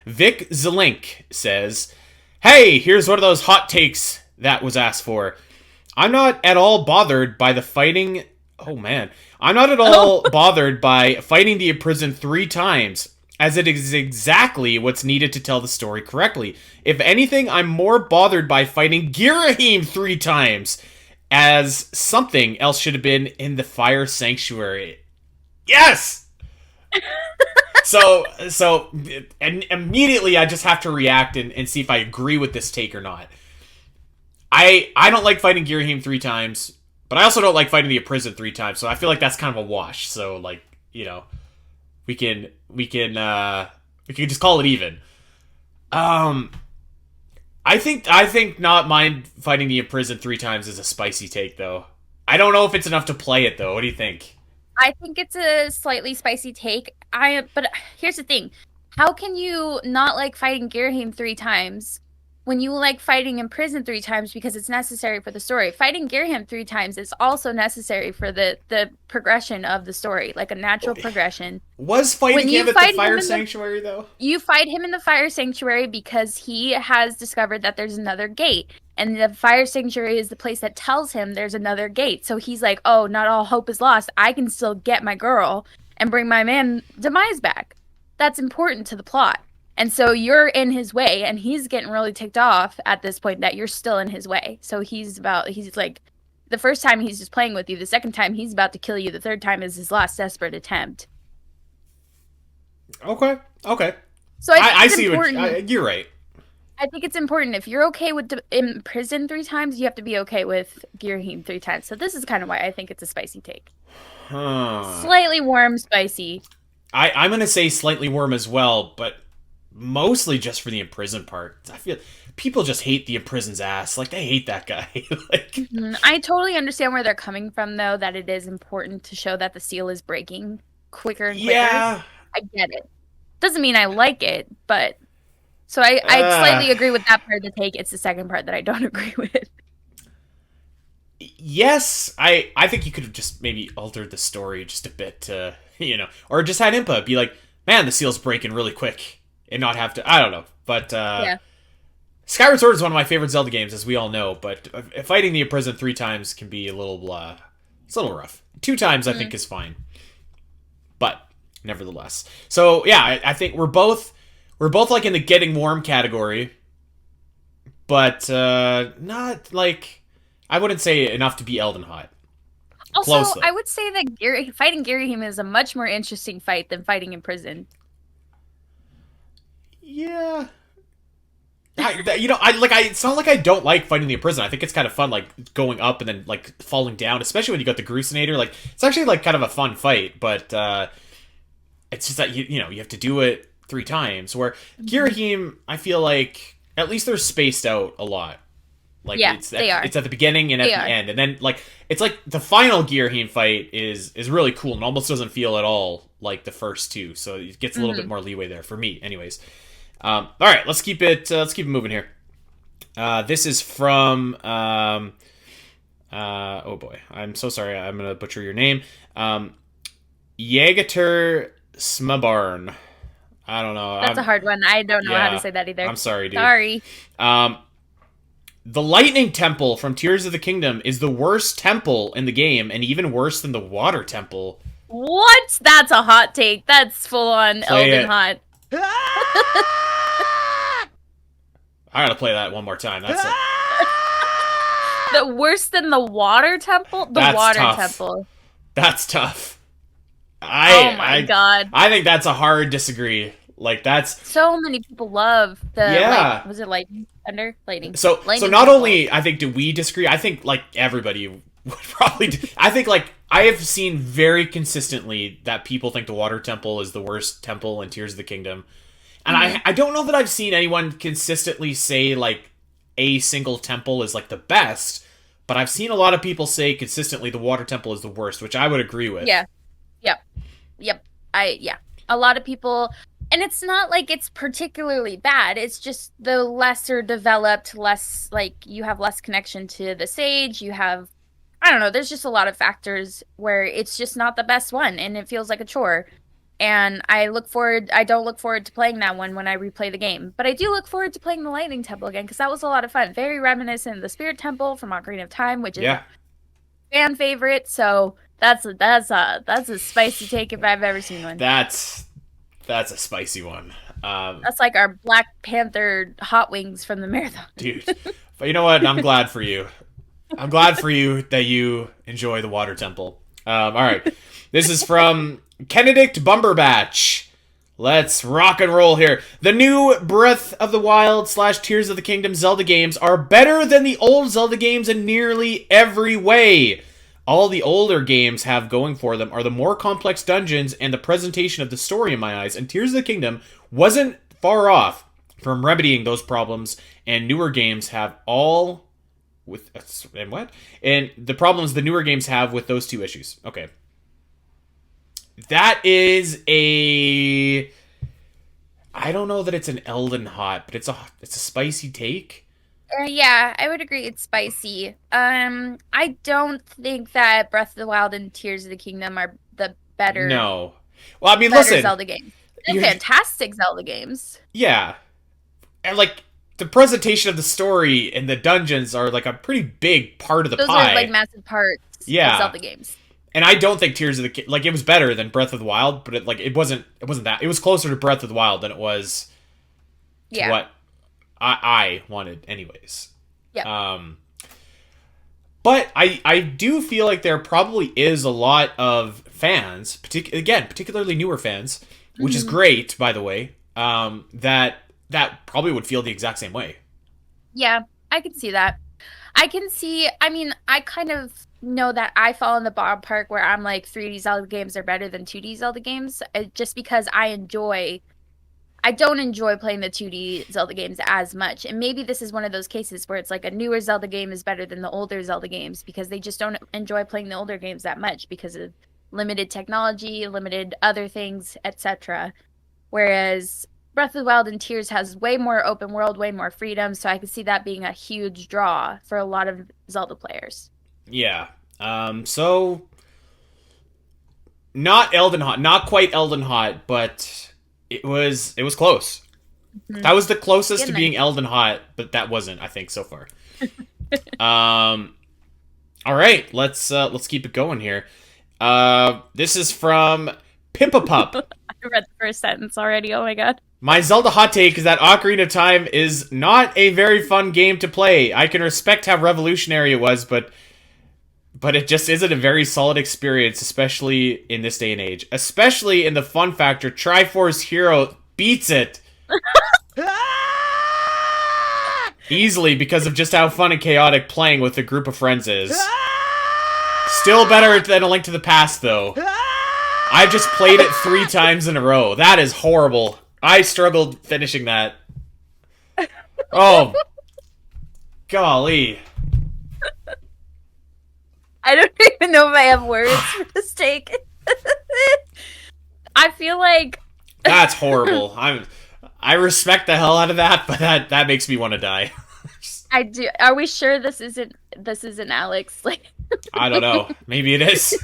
Vic Zelink says, "Hey, here's one of those hot takes that was asked for. I'm not at all bothered by the fighting. Oh man, I'm not at all bothered by fighting the imprisoned 3 times, as it is exactly what's needed to tell the story correctly. If anything, I'm more bothered by fighting Girahim 3 times, as something else should have been in the Fire Sanctuary." Yes. And immediately I just have to react and see if I agree with this take or not. I don't like fighting Girahim 3 times, but I also don't like fighting the imprisoned 3 times. So I feel like that's kind of a wash. So like, we can just call it even. I think not mind fighting the imprisoned 3 times is a spicy take though. I don't know if it's enough to play it though. What do you think? I think it's a slightly spicy take. But here's the thing. How can you not like fighting Girahim 3 times when you like fighting in prison 3 times because it's necessary for the story? Fighting Girahim 3 times is also necessary for the progression of the story, like a natural progression. Was fighting When you him at the fight him Fire in the Sanctuary though? You fight him in the Fire Sanctuary because he has discovered that there's another gate. And the Fire Sanctuary is the place that tells him there's another gate. So he's like, oh, not all hope is lost. I can still get my girl and bring my man Demise back. That's important to the plot. And so you're in his way, and he's getting really ticked off at this point that you're still in his way. So he's like, the first time he's just playing with you. The second time he's about to kill you. The third time is his last desperate attempt. Okay. So I see you're right. I think it's important. If you're okay with in prison 3 times, you have to be okay with Girahim 3 times. So this is kind of why I think it's a spicy take. Slightly warm, spicy. I'm gonna say slightly warm as well, but mostly just for the imprisoned part. I feel people just hate the imprisoned's ass. Like they hate that guy. I totally understand where they're coming from, though. That it is important to show that the seal is breaking quicker and quicker. Yeah, I get it. Doesn't mean I like it, but. So I slightly agree with that part of the take. It's the second part that I don't agree with. Yes, I think you could have just maybe altered the story just a bit to, or just had Impa be like, man, the seal's breaking really quick and not have to, I don't know. But Yeah. Skyward Sword is one of my favorite Zelda games, as we all know, but fighting the imprisoned 3 times can be a little, it's a little rough. 2 times I think is fine. But, nevertheless. So, yeah, I think we're both like in the getting warm category, but not like, I wouldn't say enough to be Elden Hot. Also, Close, though. I would say that fighting Girahim is a much more interesting fight than fighting in prison. Yeah. It's not like I don't like fighting the prison. I think it's kind of fun, like going up and then like falling down, especially when you got the Grusinator. Like it's actually like kind of a fun fight, but it's just that you have to do it 3 times. Where Girahim, I feel like at least they're spaced out a lot. Like they are. It's at the beginning and at the end, and then like it's like the final Girahim fight is really cool and almost doesn't feel at all like the first two. So it gets a little bit more leeway there for me, anyways. All right, let's keep it moving here. This is from oh boy, I'm so sorry, I'm gonna butcher your name. Yagater Smabarn. I don't know. That's a hard one. I don't know how to say that either. I'm sorry, dude. Sorry. The Lightning Temple from Tears of the Kingdom is the worst temple in the game, and even worse than the Water Temple. What? That's a hot take. That's full on Elden hot. I gotta play that one more time. That's the worse than the Water Temple? That's Water tough. Temple. That's tough. Oh my god. I think that's a hard disagree. Like that's so many people love the was it lightning? Thunder? Lightning. So lightning not temple. Only I think do we disagree, I think like everybody would probably I think like I have seen very consistently that people think the Water Temple is the worst temple in Tears of the Kingdom. And I don't know that I've seen anyone consistently say like a single temple is like the best, but I've seen a lot of people say consistently the Water Temple is the worst, which I would agree with. Yeah. Yep. A lot of people, and it's not like it's particularly bad. It's just the lesser developed, less like you have less connection to the sage. You have, I don't know. There's just a lot of factors where it's just not the best one, and it feels like a chore. And I don't look forward to playing that one when I replay the game. But I do look forward to playing the Lightning Temple again because that was a lot of fun. Very reminiscent of the Spirit Temple from Ocarina of Time, which is Yeah, a fan favorite. So that's a spicy take if I've ever seen one. that's that's a spicy one. That's like our Black Panther hot wings from the marathon. Dude. But you know what? I'm glad for you. I'm glad for you that you enjoy the Water Temple. All right. This is from Kenedict Bumberbatch. Let's rock and roll here. The new Breath of the Wild / Tears of the Kingdom Zelda games are better than the old Zelda games in nearly every way. All the older games have going for them are the more complex dungeons and the presentation of the story in my eyes, and Tears of the Kingdom wasn't far off from remedying those problems, and newer games have all with and what? And the problems the newer games have with those two issues. Okay. That is a I don't know that it's an Elden hot, but it's a spicy take. Yeah, I would agree it's spicy. I don't think that Breath of the Wild and Tears of the Kingdom are the No. Well, I mean, better listen. Zelda games. They're fantastic Zelda games. Yeah. And like the presentation of the story and the dungeons are like a pretty big part of the Those pie. are like massive parts of Zelda games. And I don't think Tears of the like it was better than Breath of the Wild, but it wasn't that. It was closer to Breath of the Wild than it was to what I wanted anyways. Yeah. But I do feel like there probably is a lot of fans, particularly newer fans, which is great, by the way, that probably would feel the exact same way. Yeah, I can see that. I mean, I kind of know that I fall in the ballpark where I'm like 3D Zelda games are better than 2D Zelda games, just because I don't enjoy playing the 2D Zelda games as much. And maybe this is one of those cases where it's like a newer Zelda game is better than the older Zelda games because they just don't enjoy playing the older games that much because of limited technology, limited other things, etc. Whereas Breath of the Wild and Tears has way more open world, way more freedom, so I could see that being a huge draw for a lot of Zelda players. Yeah. So not Elden Hot, not quite Elden Hot, but it was close. Mm-hmm. That was the closest to being Elden Hot, but that wasn't, I think, so far. All right, let's keep it going here. This is from Pimpapup. I read the first sentence already. Oh my god. My Zelda hot take is that Ocarina of Time is not a very fun game to play. I can respect how revolutionary it was, but it just isn't a very solid experience, especially in this day and age. Especially in the fun factor, Triforce Hero beats it. Easily because of just how fun and chaotic playing with a group of friends is. Still better than A Link to the Past, though. I've just played it 3 times in a row. That is horrible. I struggled finishing that. Oh. Golly. I don't even know if I have words for this take. I feel like that's horrible. I respect the hell out of that, but that makes me want to die. I do. Are we sure this isn't Alex? Like, I don't know. Maybe it is.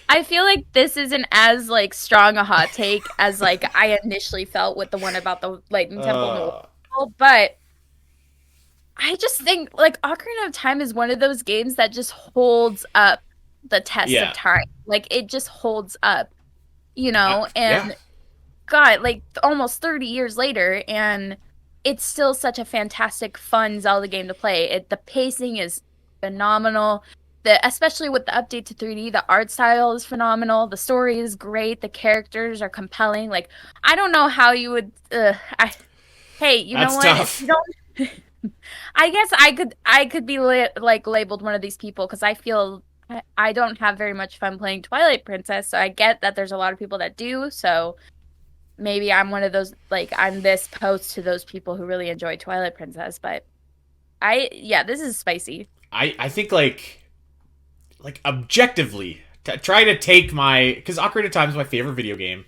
I feel like this isn't as like strong a hot take as like I initially felt with the one about the Lightning Temple, but I just think like Ocarina of Time is one of those games that just holds up the test of time. Like it just holds up, and God, like almost 30 years later, and it's still such a fantastic, fun Zelda game to play. The pacing is phenomenal. Especially with the update to 3D, the art style is phenomenal. The story is great. The characters are compelling. Like I don't know how you would. Hey, you know what? Tough. If you don't. I guess I could be like labeled one of these people because I feel I don't have very much fun playing Twilight Princess, so I get that there's a lot of people that do, so maybe I'm one of those, like I'm this post to those people who really enjoy Twilight Princess, but this is spicy. I think like objectively try to take because Ocarina of Time is my favorite video game.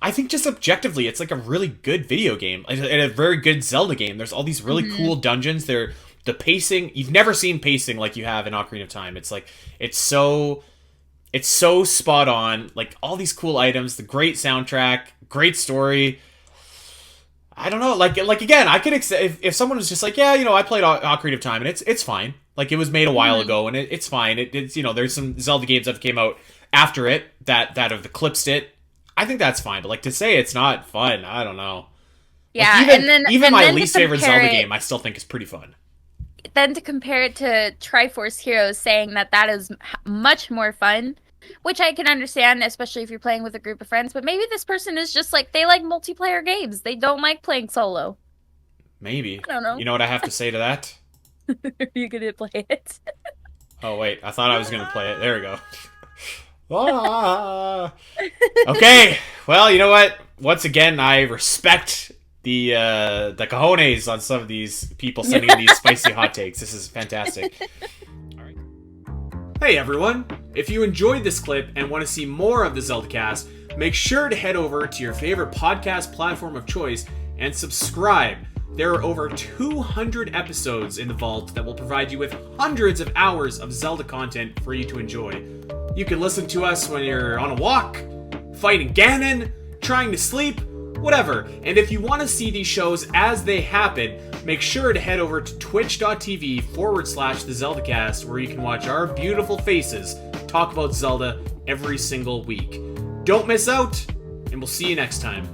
I think just objectively, it's like a really good video game and a very good Zelda game. There's all these really cool dungeons. The pacing, you've never seen pacing like you have in Ocarina of Time. It's like it's so It's so spot on. Like, all these cool items, the great soundtrack, great story. I don't know. Like again, I could accept if someone was just like, yeah, I played Ocarina of Time, and it's fine. Like, it was made a while ago, and it's fine. It's there's some Zelda games that came out after it that have eclipsed it. I think that's fine. But like, to say it's not fun, I don't know. Yeah, like, even my then least favorite Zelda game, I still think is pretty fun. Then to compare it to Triforce Heroes, saying that is much more fun, which I can understand, especially if you're playing with a group of friends. But maybe this person is just like, they like multiplayer games. They don't like playing solo. Maybe. I don't know. You know what I have to say to that? Are you gonna play it? Oh wait, I thought I was gonna play it. There we go. Ah. Okay, well, you know what? Once again, I respect the cojones on some of these people sending in these spicy hot takes. This is fantastic. All right. Hey everyone! If you enjoyed this clip and want to see more of the Zelda Cast, make sure to head over to your favorite podcast platform of choice and subscribe. There are over 200 episodes in the vault that will provide you with hundreds of hours of Zelda content for you to enjoy. You can listen to us when you're on a walk, fighting Ganon, trying to sleep, whatever. And if you want to see these shows as they happen, make sure to head over to twitch.tv/the Zelda Cast, where you can watch our beautiful faces talk about Zelda every single week. Don't miss out, and we'll see you next time.